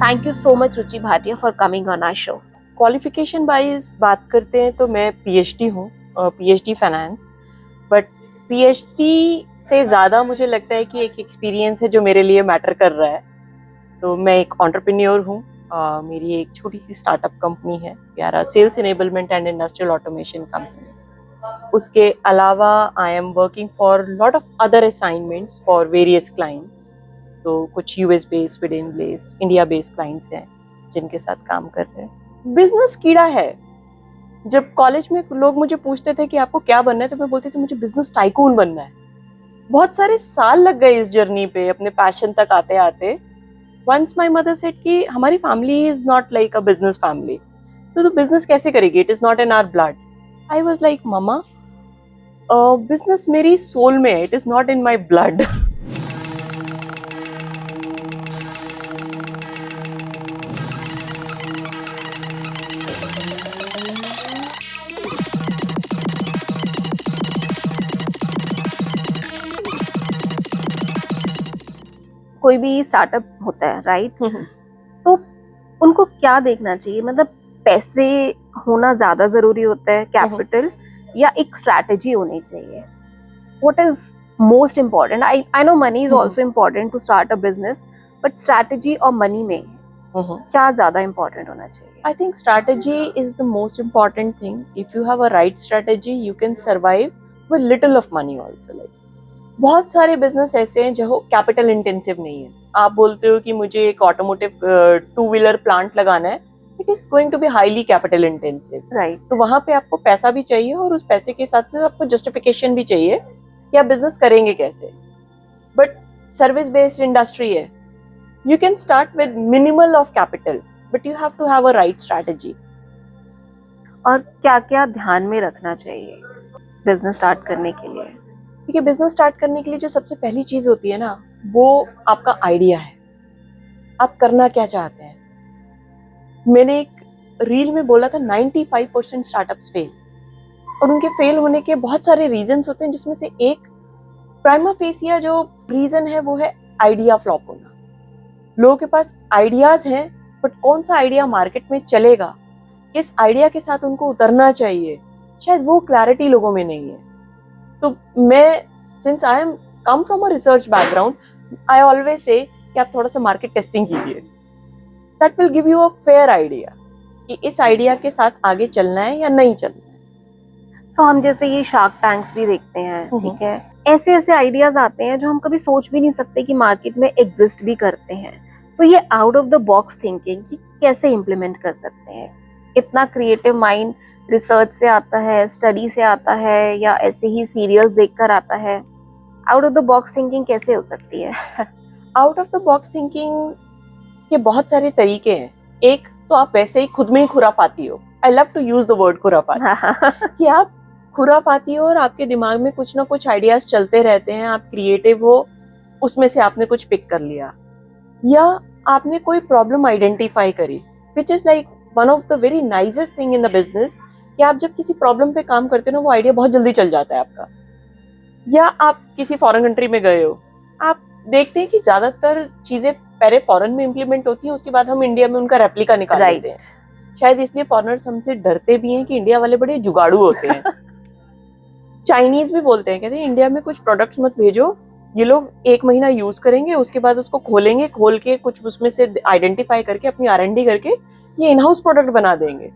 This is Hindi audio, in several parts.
Thank you so much, Ruchi Bhatia, for coming on our show. Qualification wise बात करते हैं तो मैं पीएचडी हूँ, पीएचडी फाइनेंस। बट पीएचडी से ज़्यादा मुझे लगता है कि एक एक्सपीरियंस है जो मेरे लिए मैटर कर रहा है। तो मैं एक एंटरप्रेन्योर हूँ। मेरी एक छोटी सी स्टार्टअप कंपनी है, प्यारा sales enablement and industrial automation company. उसके अलावा I am working for lot of other assignments for various clients. तो कुछ US based, Sweden based, India based clients हैं जिनके साथ काम कर रहे हैं। बिजनेस कीड़ा है। जब कॉलेज में लोग मुझे पूछते थे कि आपको क्या बनना है, तो मैं बोलती थी मुझे बिजनेस टाइकून बनना है। बहुत सारे साल लग गए इस जर्नी पे, अपने पैशन तक आते आते। वंस माय मदर सेड कि हमारी family is not like a business family, तो बिजनेस कैसे करेगी, it is not in our blood. I was like mama, business मेरी सोल में है, it is not in my blood. कोई भी स्टार्टअप होता है, राइट? तो उनको क्या देखना चाहिए? मतलब पैसे होना ज्यादा जरूरी होता है, कैपिटल, या एक स्ट्रैटेजी होनी चाहिए? What is most important? I know money is also important to start a business, but strategy और मनी में क्या ज्यादा इम्पोर्टेंट होना चाहिए? I think strategy is the most important thing. If you have a right strategy, you can survive with little of money also. Like बहुत सारे बिजनेस ऐसे हैं जो कैपिटल इंटेंसिव नहीं है। आप बोलते हो कि मुझे एक ऑटोमोटिव टू व्हीलर प्लांट लगाना है, it is going to be highly capital intensive, right? तो वहां पे आपको पैसा भी चाहिए और उस पैसे के साथ में आपको जस्टिफिकेशन भी चाहिए कि आप बिजनेस करेंगे कैसे। बट सर्विस बेस्ड इंडस्ट्री है, you can start with minimal of capital, but you have to have a right strategy. और क्या क्या ध्यान में रखना चाहिए बिजनेस स्टार्ट करने के लिए? देखिए, बिजनेस स्टार्ट करने के लिए जो सबसे पहली चीज होती है ना, वो आपका आइडिया है। आप करना क्या चाहते हैं। मैंने एक रील में बोला था 95% स्टार्टअप्स फेल, और उनके फेल होने के बहुत सारे रीजंस होते हैं, जिसमें से एक प्राइमा फेसिया जो रीजन है वो है आइडिया फ्लॉप होना। लोगों के पास आइडियाज हैं, बट कौन सा आइडिया मार्केट में चलेगा, किस आइडिया के साथ उनको उतरना चाहिए, शायद वो क्लैरिटी लोगों में नहीं है। तो मैं, since I am come from a research background, I always say कि आप थोड़ा सा मार्केट टेस्टिंग कीजिए। That will give you a fair idea कि इस आइडिया के साथ आगे चलना है या नहीं चलना है। सो हम जैसे ये शार्क टैंक्स भी देखते हैं, ठीक है, ऐसे ऐसे आइडियाज आते हैं जो हम कभी सोच भी नहीं सकते कि मार्केट में एग्जिस्ट भी करते हैं। सो ये out of the box thinking कि कैसे इम्प्लीमेंट कर सकते हैं? इतना क्रिएटिव माइंड रिसर्च से आता है, स्टडी से आता है, या ऐसे ही सीरियल्स देखकर आता है? Out of the box thinking कैसे हो सकती है? Out of the box thinking के बहुत सारे तरीके हैं। एक तो आप वैसे ही खुद में ही खुराफाती हो। I love to use the word खुराफाती कि आप खुराफाती हो और आपके दिमाग में कुछ ना कुछ आइडियाज चलते रहते हैं, आप क्रिएटिव हो, उसमें से आपने कुछ पिक कर लिया, या आपने कोई प्रॉब्लम आइडेंटिफाई करी, which is like one of the very nicest thing in the business, कि आप जब किसी प्रॉब्लम पे काम करते हो ना, वो आइडिया बहुत जल्दी चल जाता है आपका। या आप किसी फॉरेन कंट्री में गए हो, आप देखते हैं कि ज्यादातर चीजें पहले फॉरेन में इम्प्लीमेंट होती है, उसके बाद हम इंडिया में उनका रेप्लिका निकाल लेते हैं। शायद इसलिए फॉरेनर्स हमसे डरते भी हैं कि इंडिया वाले बड़े जुगाड़ू होते हैं। चाइनीज भी बोलते हैं, कहते हैं इंडिया में कुछ प्रोडक्ट्स मत भेजो, ये लोग 1 महीना यूज करेंगे, उसके बाद उसको खोलेंगे, खोल के कुछ उसमें से आइडेंटिफाई करके अपनी R&D करके ये इन हाउस प्रोडक्ट बना देंगे।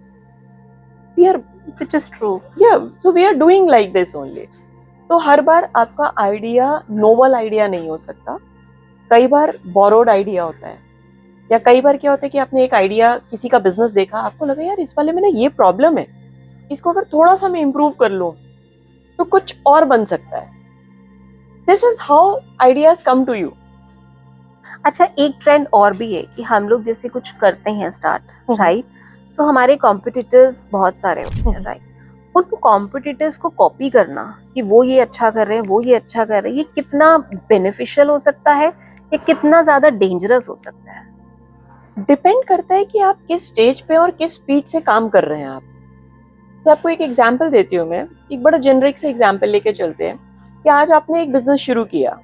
We are, which is true. Yeah, so we are doing like this only. तो हर बार आपका आइडिया नोबल आइडिया नहीं हो सकता, कई बार बोरोड आइडिया होता है। या कई बार क्या होता है कि आपने एक आइडिया, किसी का बिजनेस देखा, आपको लगा यार इस वाले में ना ये प्रॉब्लम है, इसको अगर थोड़ा सा मैं इम्प्रूव कर लूं तो कुछ और बन सकता है। This is how ideas come to you. अच्छा, एक ट्रेंड और भी है कि हम लोग जैसे कुछ करते हैं स्टार्ट, राइट? सो हमारे कॉम्पिटिटर्स बहुत सारे होते हैं, राइट? उन कॉम्पिटिटर्स को कॉपी करना कि वो ये अच्छा कर रहे हैं, वो ये अच्छा कर रहे हैं, ये कितना बेनिफिशियल हो सकता है या कितना ज्यादा डेंजरस हो सकता है? डिपेंड करता है कि आप किस स्टेज पे और किस स्पीड से काम कर रहे हैं। आप तो आपको एक एग्जांपल देती हूँ मैं, एक बड़ा जेनरिक से एग्जांपल लेके चलते हैं कि आज आपने एक बिजनेस शुरू किया,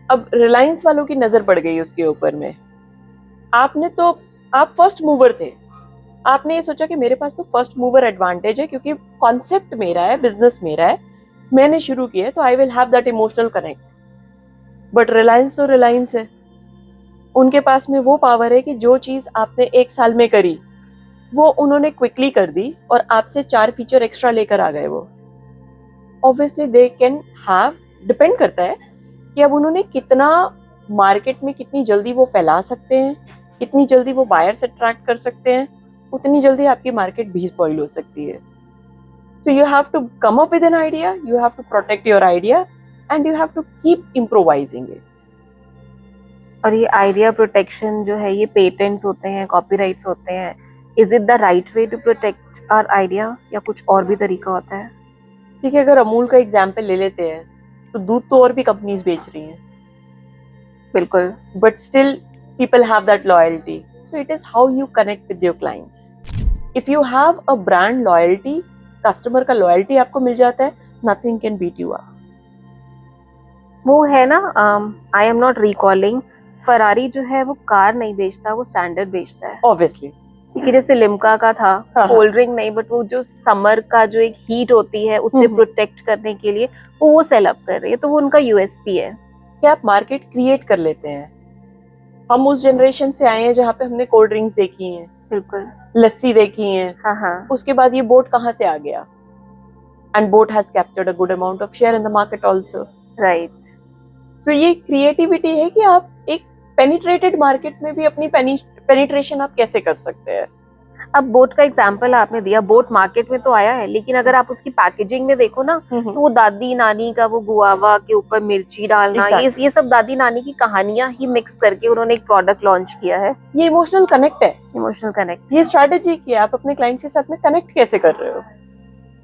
अब रिलायंस वालों की नजर पड़ गई उसके ऊपर में, आप फर्स्ट मूवर थे, आपने ये सोचा कि मेरे पास तो फर्स्ट मूवर एडवांटेज है क्योंकि कॉन्सेप्ट मेरा है, बिजनेस मेरा है, मैंने शुरू किया है, तो I will have that emotional connect. But Reliance तो रिलायंस है, उनके पास में वो पावर है कि जो चीज आपने 1 साल में करी वो उन्होंने क्विकली कर दी और आपसे 4 फीचर एक्स्ट्रा लेकर आ गए। वो obviously they can have, depend करता है कि अब उन्होंने कितना मार्केट में कितनी जल्दी वो फैला सकते हैं, कितनी जल्दी वो बायर्स अट्रैक्ट कर सकते हैं, उतनी जल्दी आपकी मार्केट भी स्पॉइल हो सकती है। So you have to come up with an idea, you have to protect your idea and you have to keep improvising it. और ये आइडिया प्रोटेक्शन जो है, ये पेटेंट्स होते हैं, कॉपीराइट्स होते हैं, is it the right way to protect our idea या कुछ और भी तरीका होता है? ठीक है, अगर अमूल का एग्जाम्पल ले लेते हैं तो दूध तो और भी कंपनीज बेच रही हैं, बिल्कुल। but still people have that loyalty. So it is how you connect with your clients. If you have a brand loyalty, customer का loyalty आपको मिल जाता है, nothing can beat you up. वो है ना, I am not recalling, Ferrari जो है वो कार नहीं बेचता, वो स्टैंडर्ड बेचता है। Obviously. कि जैसे लिम्का का था, हाँ। कोल्ड ड्रिंक नहीं, बट वो जो समर का जो एक हीट होती है उससे प्रोटेक्ट करने के लिए वो सेल अप कर रही है, तो वो उनका यूएसपी है कि आप मार्केट क्रिएट कर लेते हैं। हम उस जनरेशन से आए हैं जहाँ पे हमने कोल्ड ड्रिंक्स देखी हैं, बिल्कुल, लस्सी देखी हैं, हाँ हाँ, उसके बाद ये बोट कहाँ से आ गया? And Boat has captured a good amount of share in the market also. Right. So ये क्रिएटिविटी है कि आप एक पेनिट्रेटेड मार्केट में भी अपनी पेनिट्रेशन आप कैसे कर सकते हैं। अब बोट का एग्जांपल आपने दिया, बोट मार्केट में तो आया है, लेकिन अगर आप उसकी पैकेजिंग में देखो ना, तो वो दादी नानी का वो गुआवा के ऊपर मिर्ची डालना, ये सब दादी नानी की कहानियां ही मिक्स करके उन्होंने एक प्रोडक्ट लॉन्च किया है। ये इमोशनल कनेक्ट है, इमोशनल कनेक्ट, ये स्ट्रेटेजी की आप अपने क्लाइंट के साथ में कनेक्ट कैसे कर रहे हो।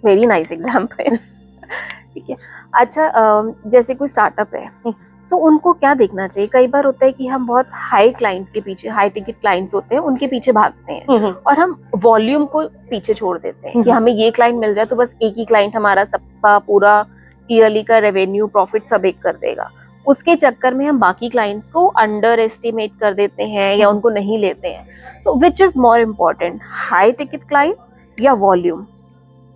Very nice example. ठीक है। अच्छा, जैसे कोई स्टार्टअप है, सो उनको क्या देखना चाहिए? कई बार होता है कि हम बहुत हाई क्लाइंट के पीछे, हाई टिकट क्लाइंट्स होते हैं उनके पीछे भागते हैं और हम वॉल्यूम को पीछे छोड़ देते हैं कि हमें ये क्लाइंट मिल जाए तो बस एक ही क्लाइंट हमारा सबका पूरा ईयरली का रेवेन्यू प्रॉफिट सब एक कर देगा। उसके चक्कर में हम बाकी क्लाइंट्स को अंडर एस्टिमेट कर देते हैं या उनको नहीं लेते हैं। So which is more important, high ticket clients या वॉल्यूम?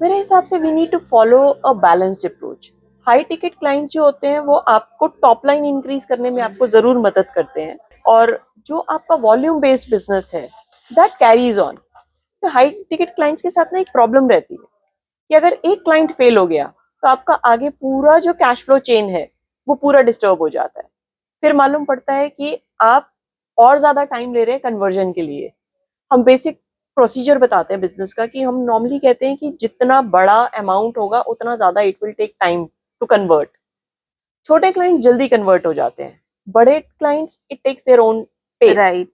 मेरे हिसाब से we need to follow a balanced approach. High ticket client जो होते हैं वो आपको टॉप लाइन इंक्रीज करने में आपको जरूर मदद करते हैं, और जो आपका वॉल्यूम बेस्ड बिजनेस है दैट कैरीज ऑन। तो हाई टिकट क्लाइंट्स के साथ ना एक प्रॉब्लम रहती है कि अगर एक क्लाइंट फेल हो गया तो आपका आगे पूरा जो कैश फ्लो चेन है वो पूरा डिस्टर्ब हो जाता है। फिर मालूम पड़ता है कि आप और ज्यादा टाइम ले रहे हैं कन्वर्जन के लिए। हम बेसिक प्रोसीजर बताते हैं बिजनेस का कि हम नॉर्मली कहते हैं कि जितना बड़ा अमाउंट होगा उतना ज्यादा it will take time to convert. छोटे क्लाइंट जल्दी कन्वर्ट हो जाते हैं, बड़े clients it takes their own pace. Right.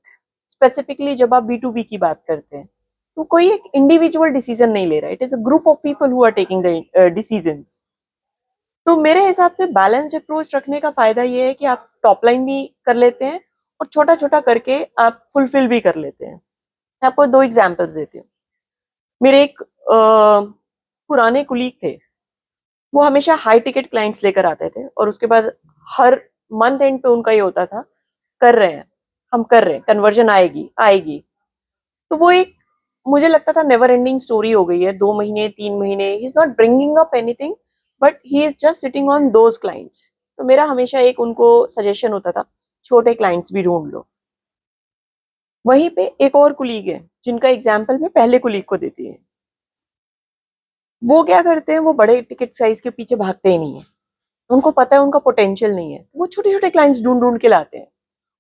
Specifically जब आप B2B की बात करते हैं तो कोई एक इंडिविजुअल डिसीजन नहीं ले रहा, it is a group of people who are taking the decisions. तो मेरे हिसाब से बैलेंस्ड अप्रोच रखने का फायदा ये है कि आप टॉप लाइन भी कर लेते हैं और छोटा छोटा करके आप फुलफिल भी कर लेते हैं। मैं आपको 2 एग्जांपल्स देती हूँ। मेरे एक पुराने कुलीग थे, वो हमेशा हाई टिकट क्लाइंट्स लेकर आते थे और उसके बाद हर मंथ एंड पे उनका ये होता था, कर रहे हैं, हम कर रहे हैं, कन्वर्जन आएगी आएगी। तो वो एक, मुझे लगता था नेवर एंडिंग स्टोरी हो गई है, 2 महीने 3 महीने he is not bringing up anything but he is just sitting on those clients. तो मेरा हमेशा एक उनको सजेशन होता था, छोटे क्लाइंट्स भी ढूंढ लो। वहीं पे एक और कुलीग है जिनका एग्जाम्पल मैं पहले कुलीग को देती है। वो क्या करते हैं, वो बड़े टिकट साइज के पीछे भागते ही नहीं है, उनको पता है उनका पोटेंशियल नहीं है, वो छोटे छोटे क्लाइंट्स ढूंढ ढूंढ के लाते हैं,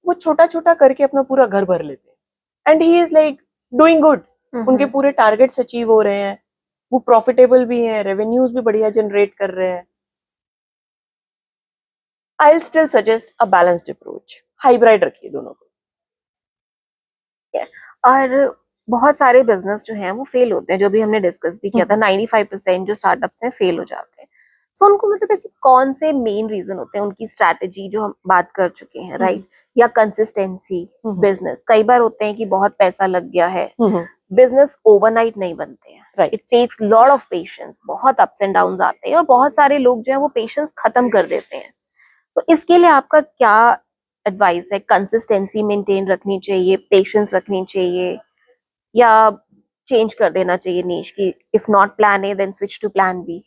वो छोटा छोटा करके अपना पूरा घर भर लेते हैं and he is like doing good. उनके पूरे टारगेट्स अचीव हो रहे हैं, वो प्रॉफिटेबल भी हैं, रेवेन्यूज भी बढ़िया जनरेट कर रहे हैं। I will still suggest a balanced approach, hybrid रखिए दोनों को। और बहुत सारे बिजनेस जो हैं वो फेल होते हैं, जो भी हमने डिस्कस भी किया था, 95% जो स्टार्टअप्स हैं फेल हो जाते हैं। सो उनको मतलब ऐसे कौन से मेन रीजन होते हैं? उनकी स्ट्रैटेजी जो हम बात कर चुके हैं, राइट, या कंसिस्टेंसी? बिजनेस कई बार होते हैं कि बहुत पैसा लग गया है, बिजनेस ओवरनाइट नहीं बनते हैं, it takes lot of patience, बहुत अप्स एंड डाउन्स आते हैं और बहुत सारे लोग जो है वो पेशेंस खत्म कर देते हैं। तो इसके लिए आपका क्या एडवाइस है, कंसिस्टेंसी मेंटेन रखनी चाहिए, पेशेंस रखनी चाहिए, या चेंज कर देना चाहिए नीश की if not plan A then switch to plan B?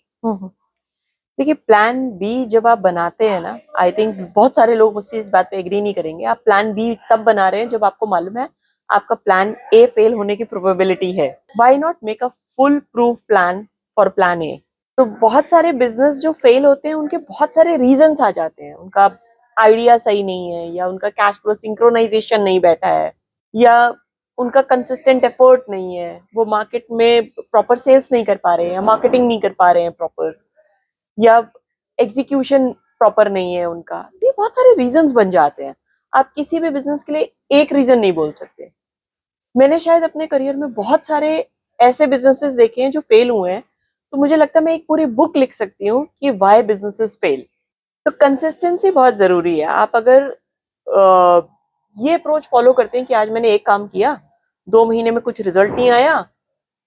देखिए, प्लान बी जब आप बनाते हैं ना, आई थिंक बहुत सारे लोग मुझसे इस बात पे एग्री नहीं करेंगे। आप प्लान बी तब बना रहे हैं जब आपको मालूम है आपका प्लान ए फेल होने की प्रोबेबिलिटी है। Why not make a full proof plan for plan A? तो बहुत सारे बिजनेस जो फेल होते हैं उनके बहुत सारे रीजंस आ जाते हैं। उनका आइडिया सही नहीं है, या उनका कैश फ्लो सिंक्रोनाइजेशन नहीं बैठा है, या उनका कंसिस्टेंट एफर्ट नहीं है, वो मार्केट में प्रॉपर सेल्स नहीं कर पा रहे हैं, या मार्केटिंग नहीं कर पा रहे हैं प्रॉपर, या एग्जीक्यूशन प्रॉपर नहीं है उनका। ये बहुत सारे रीजंस बन जाते हैं। आप किसी भी बिजनेस के लिए एक रीजन नहीं बोल सकते। मैंने शायद अपने करियर में बहुत सारे ऐसे बिजनेसेस देखे हैं जो फेल हुए हैं, तो मुझे लगता है मैं एक पूरी बुक लिख सकती हूँ कि व्हाई बिजनेसेस फेल। तो कंसिस्टेंसी बहुत जरूरी है। आप अगर ये अप्रोच फॉलो करते हैं कि आज मैंने एक काम किया, 2 महीने में कुछ रिजल्ट नहीं आया,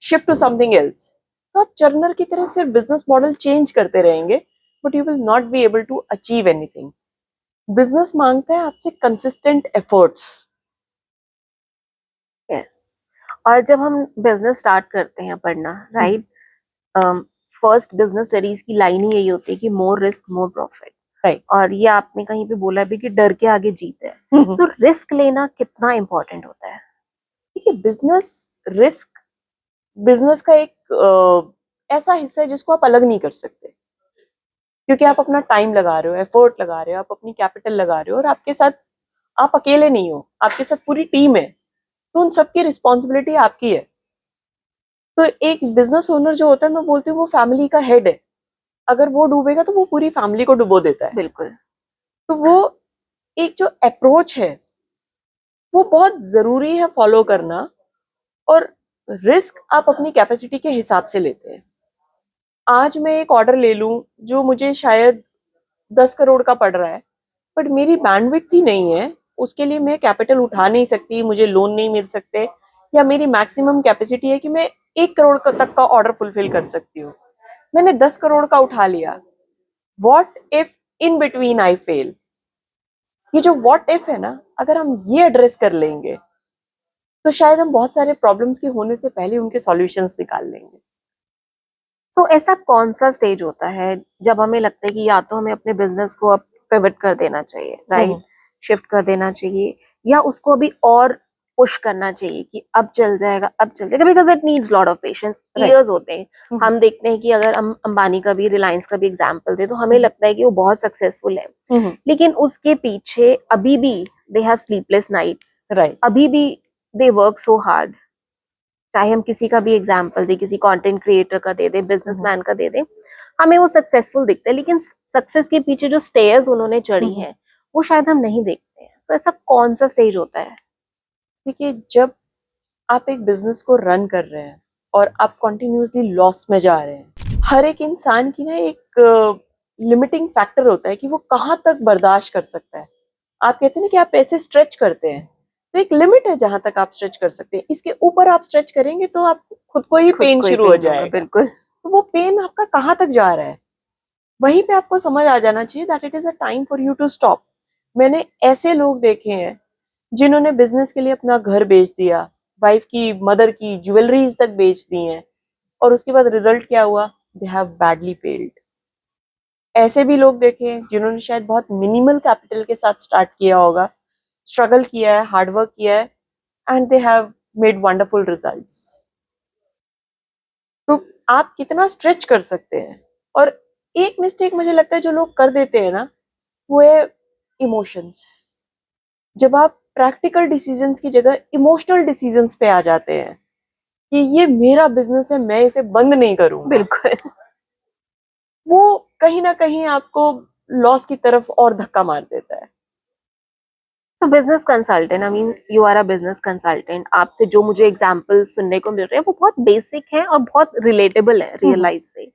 शिफ्ट टू समथिंग एल्स, तो आप जर्नल की तरह सिर्फ बिजनेस मॉडल चेंज करते रहेंगे, but you will not be able to achieve anything. Business मांगता है आपसे कंसिस्टेंट एफर्ट्स। और जब हम बिजनेस स्टार्ट करते हैं पढ़ना, राइट, फर्स्ट बिजनेस स्टडीज की लाइन ही यही होती है कि more risk more profit. Right. और ये आपने कहीं पे बोला भी कि डर के आगे जीत है। तो रिस्क लेना कितना इम्पोर्टेंट होता है? देखिए, बिजनेस का एक ऐसा हिस्सा है जिसको आप अलग नहीं कर सकते, क्योंकि आप अपना टाइम लगा रहे हो, एफर्ट लगा रहे हो, आप अपनी कैपिटल लगा रहे हो, और आपके साथ आप अकेले नहीं हो, आपके साथ पूरी टीम है। तो उन सबकी रिस्पॉन्सिबिलिटी आपकी है। तो एक बिजनेस ओनर जो होता है, मैं बोलती हूँ वो फैमिली का हेड है। अगर वो डूबेगा तो वो पूरी फैमिली को डुबो देता है। बिल्कुल। तो वो एक जो अप्रोच है वो बहुत जरूरी है फॉलो करना। और रिस्क आप अपनी कैपेसिटी के हिसाब से लेते हैं। आज मैं एक ऑर्डर ले लूं जो मुझे शायद 10 करोड़ का पड़ रहा है, बट मेरी बैंडविड्थ ही नहीं है, उसके लिए मैं कैपिटल उठा नहीं सकती, मुझे लोन नहीं मिल सकते, या मेरी मैक्सिमम कैपेसिटी है कि मैं 1 करोड़ तक का ऑर्डर फुलफिल कर सकती हूँ। मैंने 10 करोड़ का उठा लिया, what if in between I fail? ये जो वॉट इफ है ना, अगर हम ये एड्रेस कर लेंगे तो शायद हम बहुत सारे प्रॉब्लम्स के होने से पहले उनके सॉल्यूशंस निकाल लेंगे। तो ऐसा कौन सा स्टेज होता है जब हमें लगता है कि या तो हमें अपने बिजनेस को अब पिवट कर देना चाहिए, राइट, शिफ्ट कर देना चाहिए, या उसको अभी और पुश करना चाहिए कि अब चल जाएगा, अब चल जाएगा, because it needs lot of patience, years होते हैं। हम देखते हैं कि अगर हम अंबानी का भी, रिलायंस का भी एग्जांपल दे, तो हमें लगता है कि वो बहुत सक्सेसफुल है, लेकिन उसके पीछे अभी भी they have sleepless nights, right. अभी भी दे वर्क सो हार्ड। चाहे हम किसी का भी एग्जाम्पल दे, किसी कंटेंट क्रिएटर का दे दे, बिजनेसमैन का दे दे, हमें वो सक्सेसफुल दिखता है, लेकिन सक्सेस के पीछे जो स्टेयर्स उन्होंने चढ़ी हैं वो शायद हम नहीं देखते हैं। तो ऐसा कौन सा स्टेज होता है? देखिए, जब आप एक बिजनेस को रन कर रहे हैं और आप कंटिन्यूअसली लॉस में जा रहे हैं, हर एक इंसान की ना एक लिमिटिंग फैक्टर होता है कि वो कहाँ तक बर्दाश्त कर सकता है। आप कहते हैं ना कि आप पैसे स्ट्रेच करते हैं, तो एक लिमिट है जहां तक आप स्ट्रेच कर सकते हैं। इसके ऊपर आप स्ट्रेच करेंगे तो आप खुद को ही पेन शुरू हो जाएगा। बिल्कुल। तो वो पेन आपका कहाँ तक जा रहा है, वहीं पे आपको समझ आ जाना चाहिए that it is a time for you to stop. मैंने ऐसे लोग देखे हैं जिन्होंने बिजनेस के लिए अपना घर बेच दिया, वाइफ की, मदर की ज्वेलरीज तक बेच दी हैं, और उसके बाद रिजल्ट क्या हुआ? They have badly failed. ऐसे भी लोग देखे हैं जिन्होंने शायद बहुत मिनिमल कैपिटल के साथ स्टार्ट किया होगा, स्ट्रगल किया है, हार्डवर्क किया है, and they have made wonderful results. तो आप कितना स्ट्रेच कर सकते हैं? और एक मिस्टेक मुझे लगता है जो लोग कर देते हैं ना, वो है इमोशंस। जब आप प्रैक्टिकल डिसीजंस की जगह इमोशनल डिसीजंस पे आ जाते हैं कि ये मेरा बिजनेस है, मैं इसे बंद नहीं करूंगा, बिल्कुल। वो कहीं ना कहीं आपको लॉस की तरफ और धक्का मार देता है। तो business consultant, I mean you are a business consultant, आपसे जो मुझे एग्जांपल सुनने को मिल रहे हैं वो बहुत बेसिक है और बहुत रिलेटेबल है रियल लाइफ से।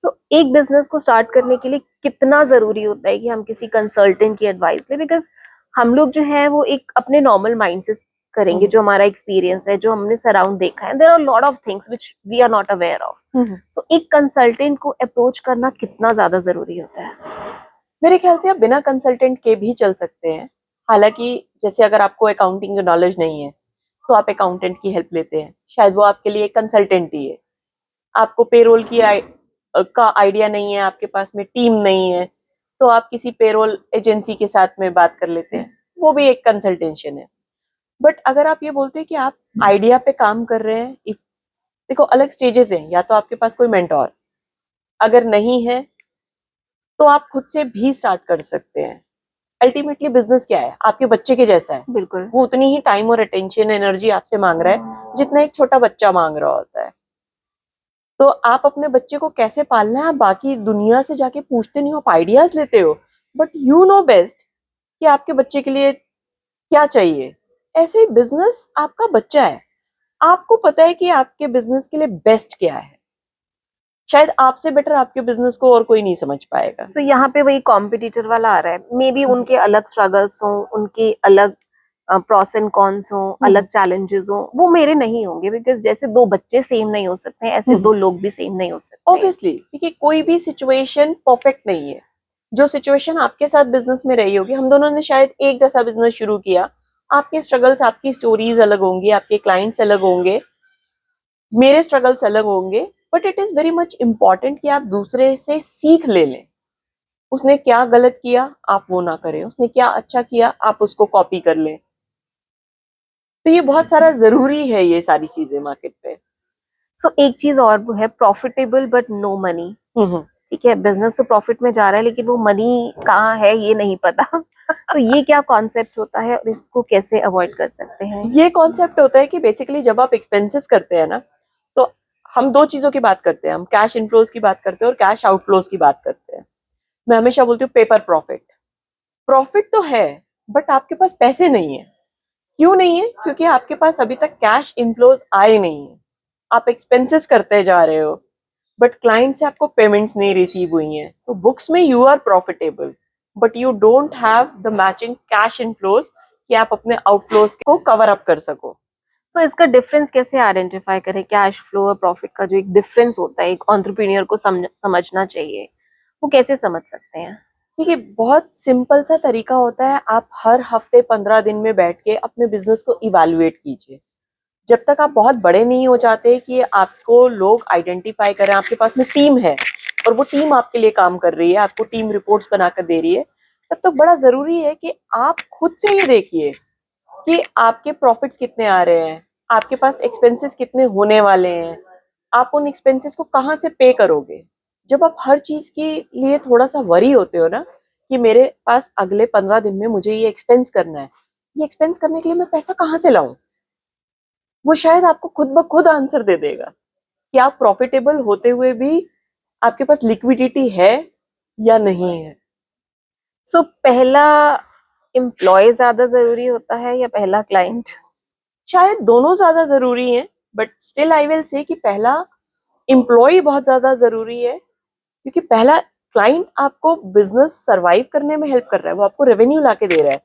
सो एक बिजनेस को स्टार्ट करने के लिए कितना जरूरी होता है कि हम किसी कंसल्टेंट की एडवाइस लें? बिकॉज हम लोग जो है वो एक अपने नॉर्मल माइंड से करेंगे, जो हमारा एक्सपीरियंस है, जो हमने सराउंड देखा है, there are lot of things which we are not aware of. So एक कंसल्टेंट को अप्रोच करना कितना ज्यादा जरूरी होता है? मेरे ख्याल से आप बिना कंसल्टेंट के भी चल सकते हैं। हालांकि जैसे अगर आपको अकाउंटिंग का नॉलेज नहीं है तो आप अकाउंटेंट की हेल्प लेते हैं, शायद वो आपके लिए कंसल्टेंट ही है। आपको पेरोल की का आइडिया नहीं है, आपके पास में टीम नहीं है, तो आप किसी पेरोल एजेंसी के साथ में बात कर लेते हैं, वो भी एक कंसल्टेशन है। बट अगर आप ये बोलते हैं कि आप आइडिया पे काम कर रहे हैं, इफ देखो अलग स्टेजेस हैं, या तो आपके पास कोई मेंटोर अगर नहीं है तो आप खुद से भी स्टार्ट कर सकते हैं। अल्टीमेटली बिजनेस क्या है, आपके बच्चे के जैसा है। बिल्कुल। वो उतनी ही टाइम और अटेंशन एनर्जी आपसे मांग रहा है जितना एक छोटा बच्चा मांग रहा होता है। तो आप अपने बच्चे को कैसे पालना है, आप बाकी दुनिया से जाके पूछते नहीं हो, आप आइडियाज लेते हो, बट यू नो बेस्ट कि आपके बच्चे के लिए क्या चाहिए। ऐसे ही बिजनेस आपका बच्चा है, आपको पता है कि आपके बिजनेस के लिए बेस्ट क्या है। शायद आपसे बेटर आपके बिजनेस को और कोई नहीं समझ पाएगा। तो यहाँ पे वही कॉम्पिटिटर वाला आ रहा है, मे बी उनके अलग स्ट्रगल्स हों, उनके अलग प्रॉस एंड कॉन्स हों, अलग चैलेंजेस हों, वो मेरे नहीं होंगे, बिकॉज जैसे दो बच्चे सेम नहीं हो सकते हैं, ऐसे दो लोग भी सेम नहीं हो सकते। ऑब्वियसली, क्योंकि कोई भी सिचुएशन परफेक्ट नहीं है। जो सिचुएशन आपके साथ बिजनेस में रही होगी, हम दोनों ने शायद एक जैसा बिजनेस शुरू किया, आपके स्ट्रगल्स, आपकी स्टोरीज अलग होंगी, आपके क्लाइंट्स अलग होंगे, मेरे स्ट्रगल्स अलग होंगे, but it is very much important कि आप दूसरे से सीख ले लें। उसने क्या गलत किया आप वो ना करें, उसने क्या अच्छा किया आप उसको कॉपी कर लें। तो ये बहुत सारा जरूरी है, ये सारी चीजें मार्केट पे। सो एक चीज और वो है, प्रॉफिटेबल बट नो मनी। ठीक है, बिजनेस तो प्रॉफिट में जा रहा है, लेकिन वो मनी कहाँ है ये नहीं पता। तो ये क्या कॉन्सेप्ट होता है और इसको कैसे अवॉइड कर सकते हैं? ये कॉन्सेप्ट होता है कि बेसिकली जब आप एक्सपेंसेस करते हैं ना, तो हम दो चीजों की बात करते हैं, हम कैश इनफ्लोज की बात करते हैं और कैश आउटफ्लोज की बात करते हैं। मैं हमेशा बोलती हूँ पेपर प्रॉफिट। प्रॉफिट तो है बट आपके पास पैसे नहीं है। क्यों नहीं है? क्योंकि आपके पास अभी तक कैश इनफ्लोज आए नहीं है, आप एक्सपेंसेस करते जा रहे हो, बट क्लाइंट से आपको पेमेंट्स नहीं रिसीव हुई हैं। तो बुक्स में you are profitable, but you don't have the matching cash inflows कि आप अपने आउटफ्लोज को कवर अप कर सको। तो इसका डिफरेंस कैसे आइडेंटिफाई करें? कैश फ्लो और प्रॉफिट का जो एक डिफरेंस होता है, एक एंटरप्रेन्योर को समझना चाहिए, वो कैसे समझ सकते हैं? देखिए, बहुत सिंपल सा तरीका होता है, आप हर हफ्ते 15 दिन में बैठ के अपने बिजनेस को इवैल्यूएट कीजिए। जब तक आप बहुत बड़े नहीं हो जाते कि आपको लोग आइडेंटिफाई करें, आपके पास में टीम है और वो टीम आपके लिए काम कर रही है, आपको टीम रिपोर्ट्स बनाकर दे रही है, तब तक बड़ा जरूरी है कि आप खुद से ये देखिए कि आपके प्रॉफिट्स कितने आ रहे हैं, आपके पास एक्सपेंसेस कितने होने वाले हैं, आप उन एक्सपेंसेस को कहाँ से पे करोगे। जब आप हर चीज के लिए थोड़ा सा वरी होते हो ना कि मेरे पास अगले 15 दिन में मुझे ये एक्सपेंस करना है, ये एक्सपेंस करने के लिए मैं पैसा कहाँ से लाऊं, वो शायद आपको खुद ब खुद आंसर दे देगा कि आप प्रॉफिटेबल होते हुए भी आपके पास लिक्विडिटी है या नहीं है। सो पहला एम्प्लॉय ज्यादा जरूरी होता है या पहला क्लाइंट? शायद दोनों ज्यादा जरूरी हैं, but still I will say कि पहला एम्प्लॉय बहुत ज्यादा जरूरी है, क्योंकि पहला क्लाइंट आपको बिजनेस सरवाइव करने में हेल्प कर रहा है, वो आपको रेवेन्यू लाके दे रहा है।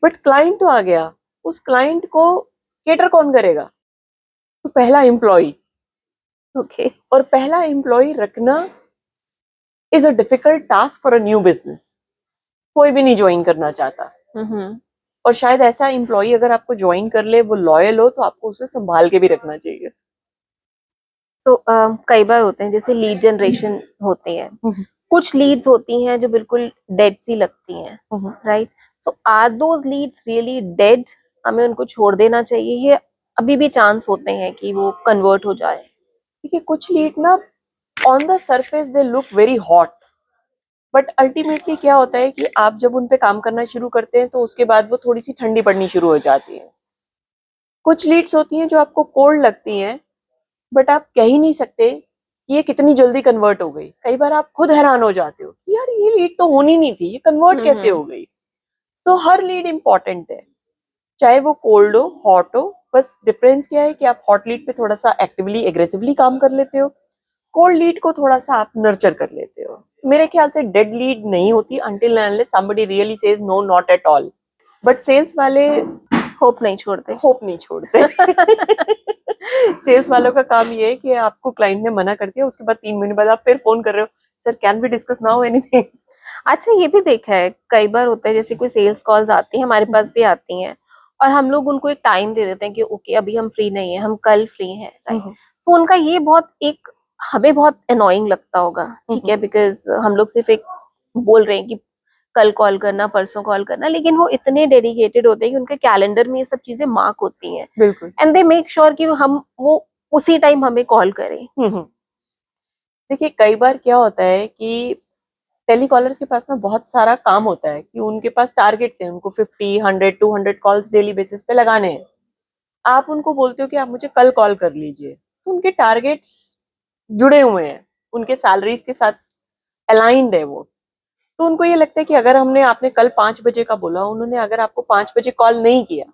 बट क्लाइंट तो आ गया, उस क्लाइंट को केटर कौन करेगा? तो पहला एम्प्लॉय। ओके। और पहला एम्प्लॉय रखना is a difficult task for a new business. कोई भी नहीं ज्वाइन करना चाहता, और शायद ऐसा एम्प्लॉय अगर आपको ज्वाइन कर ले, वो लॉयल हो, तो आपको उसे संभाल के भी रखना चाहिए। तो कई बार होते हैं जैसे लीड जनरेशन होते हैं, कुछ लीड्स होती हैं जो बिल्कुल डेड सी लगती हैं, right? So are those leads really dead? हमें उनको छोड़ देना चाहिए, ये अभी भी चांस होते हैं कि वो कन्वर्ट हो जाए? देखिए, कुछ लीड ना on the surface they look very hot, but ultimately क्या होता है कि आप जब उन पे काम करना शुरू करते हैं तो उसके बाद वो थोड़ी सी ठंडी पड़नी शुरू हो जाती है। कुछ लीड्स होती हैं जो आपको कोल्ड लगती हैं, बट आप कह ही नहीं सकते कि ये कितनी जल्दी कन्वर्ट हो गई। कई बार आप खुद हैरान हो जाते हो कि यार ये लीड तो होनी नहीं थी, ये कन्वर्ट कैसे हो गई। तो हर लीड इंपॉर्टेंट है, चाहे वो कोल्ड हो हॉट हो। बस डिफरेंस क्या है कि आप हॉट लीड पे थोड़ा सा एक्टिवली एग्रेसिवली काम कर लेते हो, कोल्ड लीड को थोड़ा सा आप नर्चर कर लेते हो। मेरे ख्याल से डेड लीड नहीं होती until and unless somebody really says no not at all। But sales वाले होप नहीं छोड़ते। होप नहीं छोड़ते। सेल्स वालों का काम ये है कि आपको क्लाइंट ने मना कर दिया, उसके बाद 3 महीने बाद आप फिर फोन कर रहे हो, sir can we discuss now anything. अच्छा ये भी देखा है, कई बार होता है जैसे कोई सेल्स कॉल्स आती हैं, हमारे पास भी आती हैं, और हम लोग उनको एक टाइम दे देते हैं कि ओके अभी हम फ्री नहीं है, हम कल फ्री हैं, राइट। तो उनका ये बहुत एक हमें बहुत अनोइंग लगता होगा, ठीक है, बिकॉज हम लोग सिर्फ एक बोल रहे हैं कि कल कॉल करना, परसों कॉल करना, लेकिन वो इतने डेडिकेटेड होते हैं कि उनके कैलेंडर में ये सब चीजें मार्क होती हैं, बिल्कुल। एंड दे मेक श्योर कि हम वो उसी टाइम हमें कॉल करें। देखिए कई बार क्या होता है कि टेलीकॉलर्स के पास ना बहुत सारा काम होता है कि उनके पास टारगेट्स हैं, उनको 50, 100, 200 कॉल्स डेली बेसिस पे लगाने हैं। आप उनको बोलते हो कि आप मुझे कल कॉल कर लीजिए, तो उनके टारगेट्स जुड़े हुए हैं, उनके सैलरीज के साथ अलाइंड है वो। तो उनको ये लगता है कि अगर आपने कल 5 बजे का बोला, उन्होंने अगर आपको 5 बजे कॉल नहीं किया,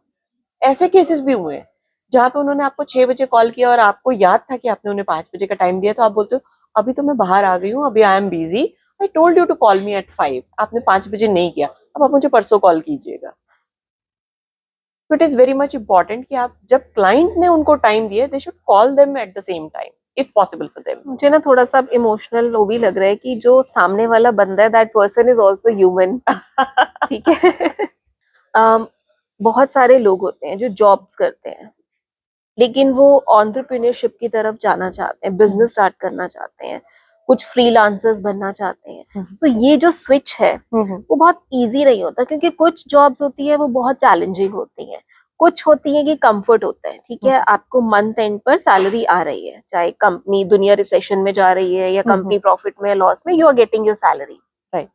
ऐसे केसेस भी हुए हैं जहाँ पे उन्होंने आपको 6 बजे कॉल किया और आपको याद था कि आपने उन्हें 5 बजे का टाइम दिया, तो आप बोलते हो अभी तो मैं बाहर आ गई हूँ, अभी I am busy, I told you to call me at 5, आपने 5 बजे नहीं किया, अब आप मुझे परसों कॉल कीजिएगा। तो it is very much important कि आप जब क्लाइंट ने उनको टाइम दिया, they should call them at the same time if possible for them. मुझे ना थोड़ा सा इमोशनल वो भी लग रहा है कि जो सामने वाला बंदा है, that person is also human, ठीक है। बहुत सारे लोग होते हैं जो जॉब्स करते हैं, लेकिन वो एंटरप्रेन्योरशिप की तरफ जाना चाहते हैं, बिजनेस स्टार्ट करना चाहते हैं, कुछ फ्रीलांसर्स बनना चाहते हैं। सो ये जो स्विच है वो बहुत इजी नहीं होता, क्योंकि कुछ जॉब्स होती है वो बहुत चैलेंजिंग होती हैं, कुछ होती है कि कंफर्ट होता है, ठीक है, आपको मंथ एंड पर सैलरी आ रही है, चाहे कंपनी दुनिया रिसेशन में जा रही है या कंपनी प्रॉफिट में, लॉस में, you are getting your salary, right.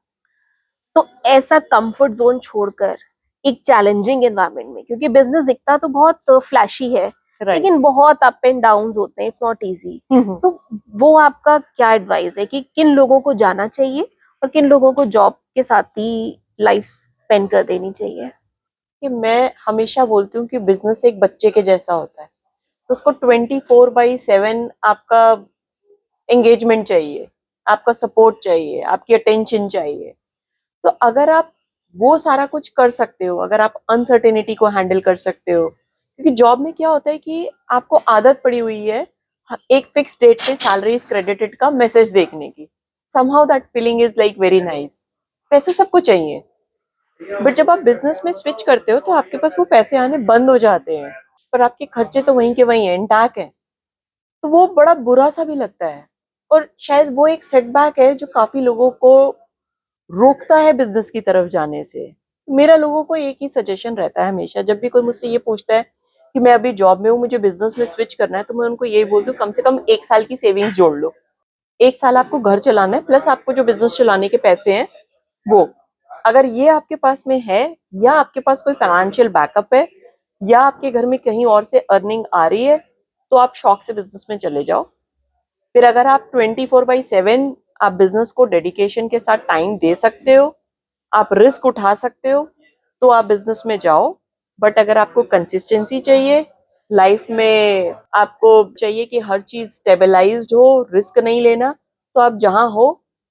तो ऐसा कंफर्ट जोन छोड़कर एक चैलेंजिंग एनवायरनमेंट में, क्योंकि बिजनेस दिखता तो बहुत फ्लैशी है, राइट। लेकिन बहुत अप एंड डाउन होते हैं, इट्स नॉट इजी। सो वो आपका क्या एडवाइस है कि किन लोगों को जाना चाहिए और किन लोगों को जॉब के साथ ही लाइफ स्पेंड कर देनी चाहिए? कि मैं हमेशा बोलती हूँ कि बिजनेस एक बच्चे के जैसा होता है, तो उसको 24/7 आपका एंगेजमेंट चाहिए, आपका सपोर्ट चाहिए, आपकी अटेंशन चाहिए। तो अगर आप वो सारा कुछ कर सकते हो, अगर आप अनसर्टेनिटी को हैंडल कर सकते हो, क्योंकि जॉब में क्या होता है कि आपको आदत पड़ी हुई है एक फिक्स डेट पे सैलरी इज क्रेडिटेड का मैसेज देखने की, somehow that feeling is like very nice, पैसे सबको चाहिए। बट जब आप बिजनेस में स्विच करते हो तो आपके पास वो पैसे आने बंद हो जाते हैं, पर आपके खर्चे तो वहीं के वहीं हैं, इंटैक्ट है। तो वो बड़ा बुरा सा भी लगता है, और शायद वो एक सेटबैक है जो काफी लोगों को रोकता है बिजनेस की तरफ जाने से। मेरा लोगों को एक ही सजेशन रहता है हमेशा, जब भी कोई मुझसे ये पूछता है कि मैं अभी जॉब में हूँ, मुझे बिजनेस में स्विच करना है, तो मैं उनको यही बोलती हूँ कम से कम 1 साल की सेविंग्स जोड़ लो। 1 साल आपको घर चलाना है, प्लस आपको जो बिजनेस चलाने के पैसे हैं वो, अगर ये आपके पास में है, या आपके पास कोई फाइनेंशियल बैकअप है, या आपके घर में कहीं और से अर्निंग आ रही है, तो आप शौक से बिजनेस में चले जाओ। फिर अगर आप 24/7 आप बिजनेस को डेडिकेशन के साथ टाइम दे सकते हो, आप रिस्क उठा सकते हो, तो आप बिजनेस में जाओ। बट अगर आपको कंसिस्टेंसी चाहिए लाइफ में, आपको चाहिए कि हर चीज स्टेबलाइज्ड हो, रिस्क नहीं लेना, तो आप जहां हो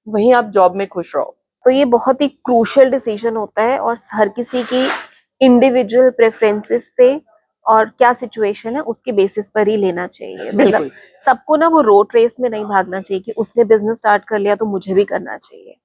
वहीं आप जॉब में खुश रहो। तो ये बहुत ही क्रूशियल डिसीजन होता है, और हर किसी की इंडिविजुअल प्रेफरेंसेस पे और क्या सिचुएशन है उसके बेसिस पर ही लेना चाहिए। मतलब बिल्कुल। सबको ना वो रोड रेस में नहीं भागना चाहिए कि उसने बिजनेस स्टार्ट कर लिया तो मुझे भी करना चाहिए।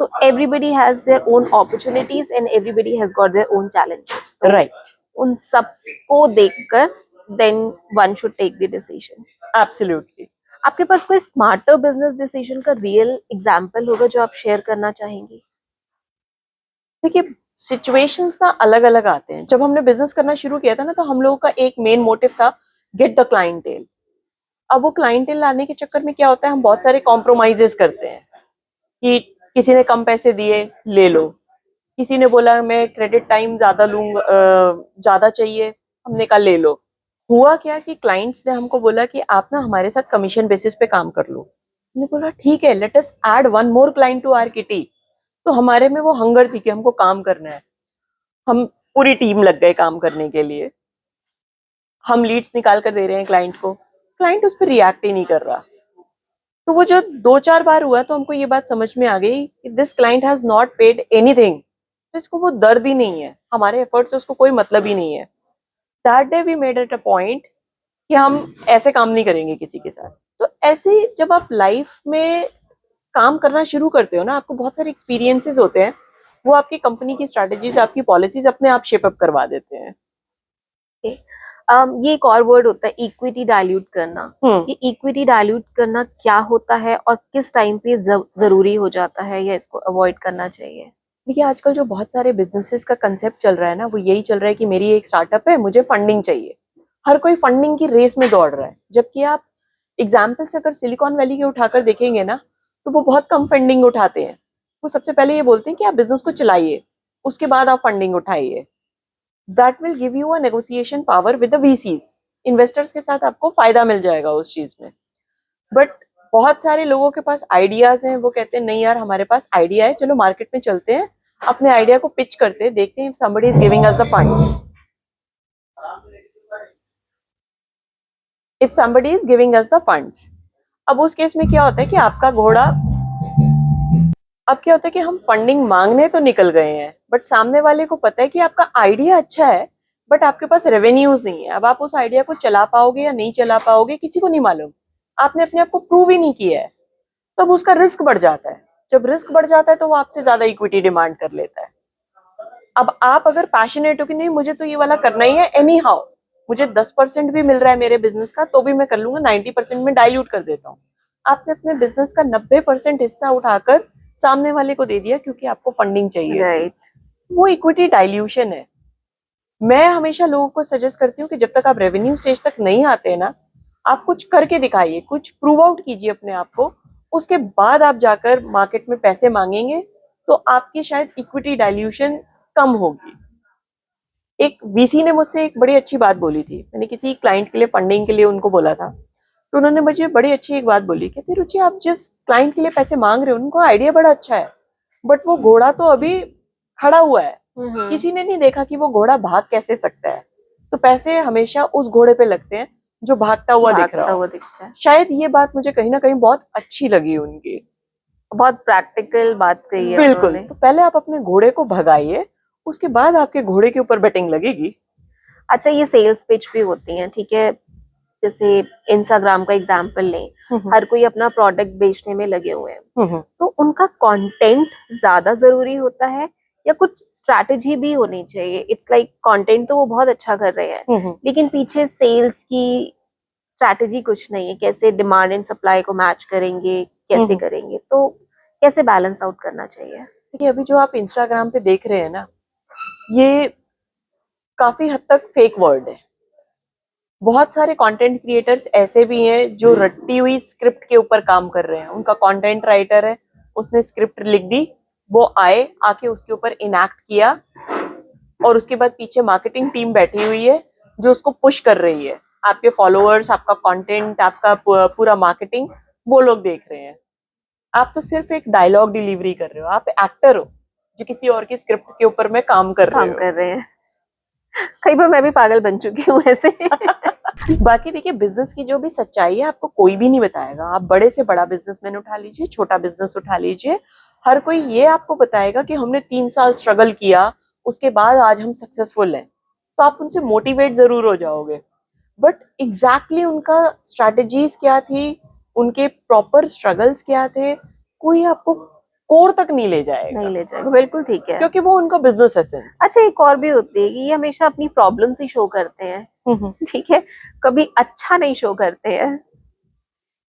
So everybody has their own opportunities and everybody has got their own challenges. तो राइट। उन सबको देखकर then one should take the decision. Absolutely. आपके पास कोई स्मार्टर बिजनेस डिसीजन का रियल एग्जाम्पल होगा जो आप शेयर करना चाहेंगी? देखिए सिचुएशंस ना अलग अलग आते हैं। जब हमने बिजनेस करना शुरू किया था ना, तो हम लोगों का एक मेन मोटिव था गेट द क्लाइंटेल। अब वो क्लाइंटेल लाने के चक्कर में क्या होता है, हम बहुत सारे कॉम्प्रोमाइजेस करते हैं कि किसी ने कम पैसे दिए, ले लो, किसी ने बोला मैं क्रेडिट टाइम ज्यादा लूंगा, ज्यादा चाहिए, हमने कहा ले लो। हुआ क्या कि क्लाइंट्स ने हमको बोला कि आप ना हमारे साथ कमीशन बेसिस पे काम कर लो। हमने बोला ठीक है, let us add one more client to our kitty. तो हमारे में वो हंगर थी कि हमको काम करना है, हम पूरी टीम लग गए काम करने के लिए। हम लीड्स निकाल कर दे रहे हैं क्लाइंट को, क्लाइंट उस पर रिएक्ट ही नहीं कर रहा। तो वो जो 2-4 बार हुआ तो हमको ये बात समझ में आ गई कि this client has not paid anything, तो इसको वो दर्द ही नहीं है, हमारे एफर्ट से उसको कोई मतलब ही नहीं है। That day we made it a point कि हम ऐसे काम नहीं करेंगे किसी के साथ। तो ऐसे ही जब आप लाइफ में काम करना शुरू करते हो ना, आपको बहुत सारे एक्सपीरियंसेस होते हैं, वो आपकी कंपनी की स्ट्रैटेजीज, आपकी पॉलिसीज अपने आप शेप अप करवा देते हैं। ये एक और वर्ड होता है इक्विटी डाइल्यूट करना। ये इक्विटी डाइल्यूट करना क्या होता है और किस टाइम पे जरूरी हो जाता है या इसको अवॉइड करना चाहिए? देखिए, आजकल जो बहुत सारे बिजनेसेस का कंसेप्ट चल रहा है ना, वो यही चल रहा है कि मेरी एक स्टार्टअप है, मुझे फंडिंग चाहिए। हर कोई फंडिंग की रेस में दौड़ रहा है, जबकि आप एग्जाम्पल्स अगर सिलिकॉन वैली के उठाकर देखेंगे ना, तो वो बहुत कम फंडिंग उठाते हैं। वो सबसे पहले ये बोलते हैं कि आप बिजनेस को चलाइए, उसके बाद आप फंडिंग उठाइए। That will give you a negotiation power with the VCs. Investors के साथ आपको फायदा मिल जाएगा उस चीज में। बट बहुत सारे लोगों के पास आइडियाज हैं, वो कहते हैं नहीं यार, हमारे पास आइडिया है, चलो मार्केट में चलते हैं, अपने आइडिया को पिच करते हैं, देखते हैं if somebody is giving us the funds, if somebody is giving us the funds। अब उस केस में क्या होता है कि आपका घोड़ा, अब क्या होता है कि हम फंडिंग मांगने तो निकल गए हैं, बट सामने वाले को पता है कि आपका आइडिया अच्छा है, बट आपके पास रेवेन्यूज नहीं है। अब आप उस आइडिया को चला पाओगे या नहीं चला पाओगे, किसी को नहीं मालूम, आपने अपने आप को प्रूव ही नहीं किया है। तब उसका रिस्क बढ़ जाता है। जब रिस्क बढ़ जाता है तो वो आपसे ज्यादा इक्विटी डिमांड कर लेता है। अब आप अगर पैशनेट हो कि नहीं, मुझे तो ये वाला करना ही है एनी हाउ, मुझे 10% भी मिल रहा है मेरे बिजनेस का तो भी मैं कर लूंगा, 90% में डाइल्यूट कर देता हूँ। आपने अपने बिजनेस का 90% हिस्सा उठाकर सामने वाले को दे दिया क्योंकि आपको फंडिंग चाहिए। राइट। वो इक्विटी डाइल्यूशन है। मैं हमेशा लोगों को सजेस्ट करती हूँ कि जब तक आप रेवेन्यू स्टेज तक नहीं आते ना, आप कुछ करके दिखाइए, कुछ प्रूव आउट कीजिए अपने आप को, उसके बाद आप जाकर मार्केट में पैसे मांगेंगे तो आपकी शायद इक्विटी डाइल्यूशन कम होगी। एक वीसी ने मुझसे एक बड़ी अच्छी बात बोली थी, मैंने किसी क्लाइंट के लिए फंडिंग के लिए उनको बोला था, तो उन्होंने मुझे बड़ी अच्छी एक बात बोली, कहते रुचि आप जिस क्लाइंट के लिए पैसे मांग रहे हो उनको आइडिया बड़ा अच्छा है, बट वो घोड़ा तो अभी खड़ा हुआ है, किसी ने नहीं देखा कि वो घोड़ा भाग कैसे सकता है। तो पैसे हमेशा उस घोड़े पे लगते हैं जो भागता हुआ दिख रहा हो। दिखता है। शायद ये बात मुझे कहीं ना कहीं बहुत अच्छी लगी उनकी। बहुत प्रैक्टिकल बात कही है बिल्कुल। उन्होंने। तो पहले आप अपने घोड़े को भगाइए, उसके बाद आपके घोड़े के ऊपर बेटिंग लगेगी। अच्छा, ये सेल्स पिच भी होती हैं, ठीक है, जैसे इंस्टाग्राम का एग्जांपल लें, हर कोई अपना प्रोडक्ट बेचने में लगे हुए हैं, तो उनका कंटेंट ज्यादा जरूरी होता है या कुछ स्ट्रैटेजी भी होनी चाहिए? इट्स लाइक कंटेंट तो वो बहुत अच्छा कर रहे हैं, लेकिन पीछे सेल्स की स्ट्रैटेजी कुछ नहीं है, कैसे डिमांड एंड सप्लाई को मैच करेंगे, कैसे करेंगे, तो कैसे बैलेंस आउट करना चाहिए? देखिए, अभी जो आप इंस्टाग्राम पे देख रहे हैं ना, ये काफी हद तक फेक वर्ल्ड है। बहुत सारे कंटेंट क्रिएटर्स ऐसे भी हैं जो रट्टी हुई स्क्रिप्ट के ऊपर काम कर रहे हैं। उनका कंटेंट राइटर है, उसने स्क्रिप्ट लिख दी, वो आके उसके ऊपर इनैक्ट किया, और उसके बाद पीछे मार्केटिंग टीम बैठी हुई है जो उसको पुश कर रही है। आपके फॉलोअर्स, आपका कंटेंट, आपका पूरा मार्केटिंग, वो लोग देख रहे हैं। आप तो सिर्फ एक डायलॉग डिलीवरी कर रहे हो, आप एक्टर हो जो किसी और की स्क्रिप्ट के ऊपर में काम कर रहे हो। कई बार मैं भी पागल बन चुकी हूँ ऐसे। बाकी देखिए, बिजनेस की जो भी सच्चाई है आपको कोई भी नहीं बताएगा। आप बड़े से बड़ा बिजनेसमैन उठा लीजिए, छोटा बिजनेस उठा लीजिए, हर कोई ये आपको बताएगा कि हमने 3 साल स्ट्रगल किया, उसके बाद आज हम सक्सेसफुल हैं। तो आप उनसे मोटिवेट जरूर हो जाओगे, बट एग्जैक्टली उनका स्ट्रैटेजीज क्या थी, उनके प्रॉपर स्ट्रगल्स क्या थे, कोई आपको कोर तक नहीं ले जाएगा। बिल्कुल ठीक है, क्योंकि वो उनका बिजनेस एसेंस। अच्छा, एक और भी होती है कि ये हमेशा अपनी प्रॉब्लम्स ही शो करते हैं, ठीक है, कभी अच्छा नहीं शो करते हैं।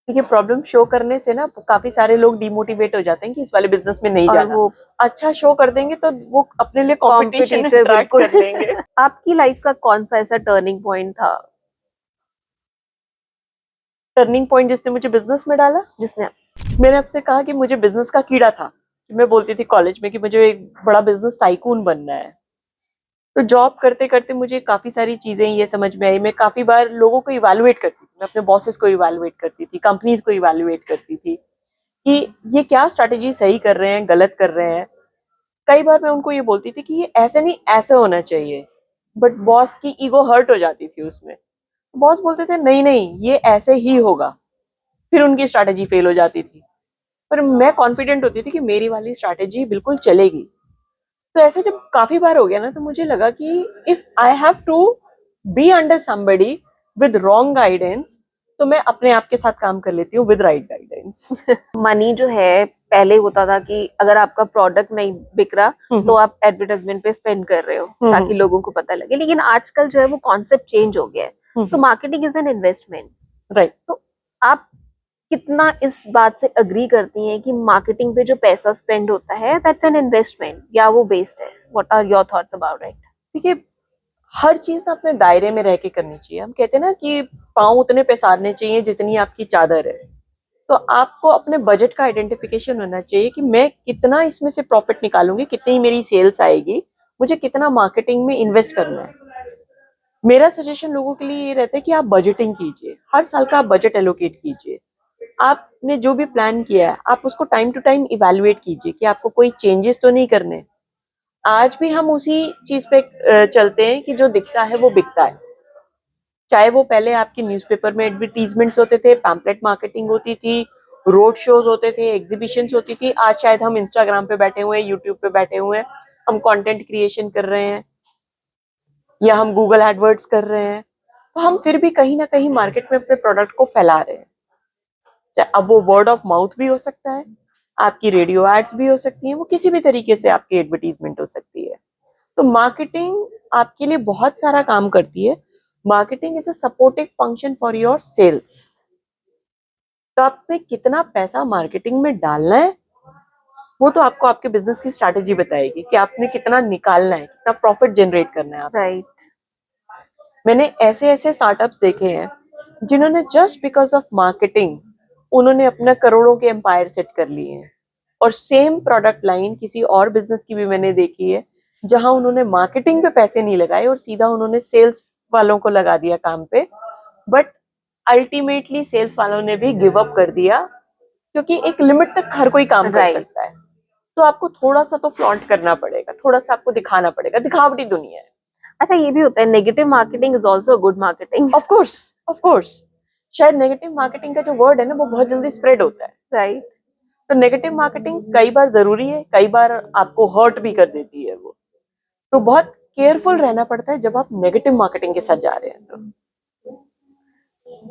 देखिए, प्रॉब्लम शो करने से ना काफी सारे लोग डिमोटिवेट हो जाते हैं कि इस वाले बिजनेस में नहीं जाना। वो अच्छा शो कर देंगे तो वो अपने लिए कंपटीशन अट्रैक्ट कर लेंगे। आपकी लाइफ का कौन सा ऐसा टर्निंग पॉइंट था? टर्निंग पॉइंट जिसने मुझे बिजनेस में डाला, जिसने मैंने आपसे कहा कि मुझे बिजनेस का कीड़ा था। मैं बोलती थी कॉलेज में कि मुझे एक बड़ा बिजनेस टाइकून बनना है। तो जॉब करते करते मुझे काफी सारी चीजें ये समझ में आई। मैं काफी बार लोगों को इवैल्यूएट करती थी, मैं अपने बॉसेस को इवैल्यूएट करती थी, कंपनीज को इवैल्यूएट करती थी कि ये क्या स्ट्रैटेजी सही कर रहे हैं, गलत कर रहे हैं। कई बार मैं उनको ये बोलती थी कि ये ऐसे नहीं, ऐसे होना चाहिए, बट बॉस की ईगो हर्ट हो जाती थी उसमें। बॉस बोलते थे नहीं नहीं, ये ऐसे ही होगा, फिर उनकी स्ट्रैटेजी फेल हो जाती थी। पर मैं कॉन्फिडेंट होती थी कि मेरी वाली स्ट्रैटेजी बिल्कुल चलेगी। तो ऐसे जब काफी बार हो गया ना, तो मुझे लगा कि if I have to be under somebody with wrong guidance, तो मैं अपने आप के साथ काम कर लेती हूँ विद राइट गाइडेंस। मनी जो है पहले होता था कि अगर आपका प्रोडक्ट नहीं बिक रहा तो आप एडवर्टाइजमेंट पे स्पेंड कर रहे हो ताकि लोगों को पता लगे, लेकिन आजकल जो है वो कॉन्सेप्ट चेंज हो गया है। So marketing is an investment, right. तो आप कितना इस बात से अग्री करती हैं कि मार्केटिंग पे जो पैसा स्पेंड होता है दैट्स एन इन्वेस्टमेंट या वो वेस्ट है? What are your thoughts about it? देखिए, हर चीज ना अपने दायरे में रह के करनी चाहिए। हम कहते हैं ना कि पाँव उतने पसारने चाहिए जितनी आपकी चादर है। तो आपको अपने बजट का आइडेंटिफिकेशन होना चाहिए कि मैं कितना इसमें से प्रॉफिट निकालूंगी, कितनी मेरी सेल्स आएगी, मुझे कितना मार्केटिंग में इन्वेस्ट करना है। मेरा सजेशन लोगों के लिए ये रहता है कि आप बजटिंग कीजिए, हर साल का आप बजट एलोकेट कीजिए। आपने जो भी प्लान किया है आप उसको टाइम टू टाइम इवैल्यूएट कीजिए कि आपको कोई चेंजेस तो नहीं करने। आज भी हम उसी चीज पे चलते हैं कि जो दिखता है वो बिकता है। चाहे वो पहले आपके न्यूज़पेपर में एडवर्टीजमेंट्स होते थे, पैम्पलेट मार्केटिंग होती थी, रोड शोज होते थे, एग्जीबिशंस होती थी। आज शायद हम इंस्टाग्राम पे बैठे हुए हैं, यूट्यूब पे बैठे हुए हैं, हम कंटेंट क्रिएशन कर रहे हैं या हम गूगल एडवर्ड्स कर रहे हैं। तो हम फिर भी कहीं ना कहीं मार्केट में अपने प्रोडक्ट को फैला रहे हैं। अब वो वर्ड ऑफ माउथ भी हो सकता है, आपकी रेडियो एड्स भी हो सकती हैं, वो किसी भी तरीके से आपकी एडवर्टीजमेंट हो सकती है। तो मार्केटिंग आपके लिए बहुत सारा काम करती है। Marketing is a supportive function for your sales. तो आपने कितना पैसा मार्केटिंग में डालना है वो तो आपको आपके बिजनेस की स्ट्रैटेजी बताएगी कि आपने कितना निकालना है, कितना प्रॉफिट जनरेट करना है आप। राइट। मैंने ऐसे ऐसे स्टार्टअप्स देखे हैं जिन्होंने जस्ट बिकॉज ऑफ मार्केटिंग उन्होंने अपना करोड़ों के एम्पायर सेट कर लिए हैं। और सेम प्रोडक्ट लाइन किसी और बिजनेस की भी मैंने देखी है जहां उन्होंने मार्केटिंग पे पैसे नहीं लगाए और सीधा उन्होंने सेल्स वालों को लगा दिया काम पे, बट अल्टीमेटली सेल्स वालों ने भी गिव अप कर दिया, क्योंकि एक लिमिट तक हर कोई काम कर सकता है। तो आपको थोड़ा सा तो फ्लॉन्ट करना पड़ेगा, थोड़ा सा आपको दिखाना पड़ेगा, दिखावटी दुनिया है। अच्छा, ये भी होता है negative marketing is also good marketing. Of course शायद नेगेटिव मार्केटिंग का जो वर्ड है ना वो बहुत जल्दी स्प्रेड होता है। राइट। तो नेगेटिव मार्केटिंग कई बार जरूरी है, कई बार आपको हर्ट भी कर देती है वो। तो बहुत केयरफुल रहना पड़ता है जब आप नेगेटिव मार्केटिंग के साथ जा रहे हैं।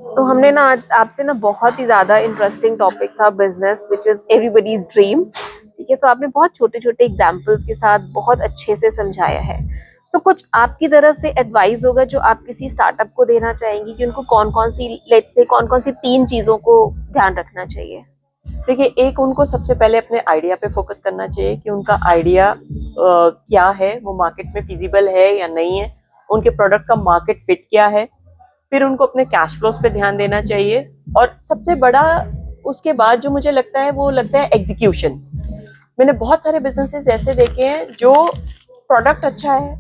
तो हमने ना आज आपसे ना बहुत ही ज्यादा इंटरेस्टिंग टॉपिक था business which is everybody's dream, ठीक है। तो आपने बहुत छोटे छोटे एग्जांपल्स के साथ बहुत अच्छे से समझाया है। सो कुछ आपकी तरफ से एडवाइस होगा जो आप किसी स्टार्टअप को देना चाहेंगी कि उनको कौन कौन सी, लेट्स से कौन कौन सी 3 चीजों को ध्यान रखना चाहिए? देखिए, एक उनको सबसे पहले अपने आइडिया पे फोकस करना चाहिए कि उनका आइडिया क्या है, वो मार्केट में फिजिबल है या नहीं है, उनके प्रोडक्ट का मार्केट फिट क्या है। फिर उनको अपने कैश फ्लोस पे ध्यान देना चाहिए। और सबसे बड़ा उसके बाद जो मुझे लगता है वो लगता है एग्जीक्यूशन। मैंने बहुत सारे बिजनेसेस ऐसे देखे हैं जो प्रोडक्ट अच्छा है,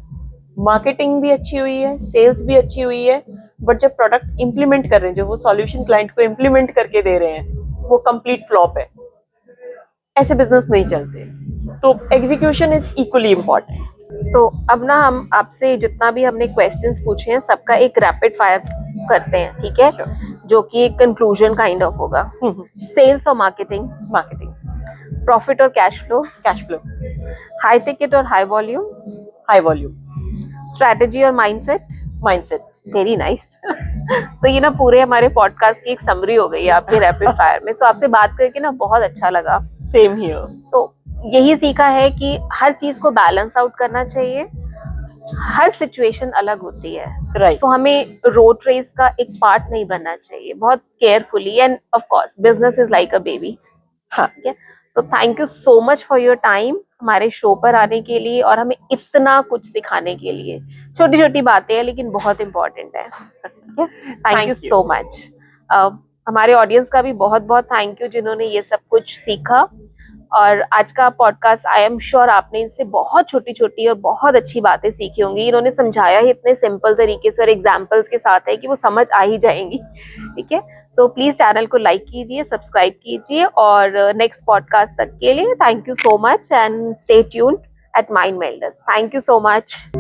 मार्केटिंग भी अच्छी हुई है, सेल्स भी अच्छी हुई है, बट जब प्रोडक्ट इंप्लीमेंट कर रहे हैं, जो वो सॉल्यूशन क्लाइंट को इंप्लीमेंट करके दे रहे हैं, वो कंप्लीट फ्लॉप है। ऐसे बिजनेस नहीं चलते। तो एग्जीक्यूशन इज इक्वली इम्पोर्टेंट। तो अब ना हम आपसे जितना भी हमने क्वेश्चंस पूछे हैं सबका एक रैपिड फायर करते हैं, ठीक है? जो कि एक कंक्लूजन काइंड ऑफ होगा। सेल्स और मार्केटिंग? मार्केटिंग। प्रॉफिट और cash flow? Cash flow. High ticket और high volume? High volume. Strategy और mindset? Mindset. Very nice. So ये ना पूरे हमारे पॉडकास्ट की एक समरी हो गई है आपके रैपिड फायर में। सो आपसे बात करके ना बहुत अच्छा लगा। Same here. सो यही सीखा है कि हर चीज को बैलेंस आउट करना चाहिए, हर सिचुएशन अलग होती है। राइट। सो हमें रोड रेस का एक पार्ट नहीं बनना चाहिए, बहुत carefully. End of course business is like a baby. हाँ। ठीक है। So thank you so much for your time हमारे शो पर आने के लिए और हमें इतना कुछ सिखाने के लिए। छोटी छोटी बातें हैं लेकिन बहुत इंपॉर्टेंट है। Thank you so much. हमारे ऑडियंस का भी बहुत बहुत थैंक यू जिन्होंने ये सब कुछ सीखा। और आज का पॉडकास्ट आई एम श्योर आपने इससे बहुत छोटी छोटी और बहुत अच्छी बातें सीखी होंगी। इन्होंने समझाया ही इतने सिंपल तरीके से और एग्जाम्पल्स के साथ है कि वो समझ आ ही जाएंगी। ठीक है। सो प्लीज चैनल को लाइक कीजिए, सब्सक्राइब कीजिए और नेक्स्ट पॉडकास्ट तक के लिए thank you so much and stay tuned at Mind Melders. Thank you so much.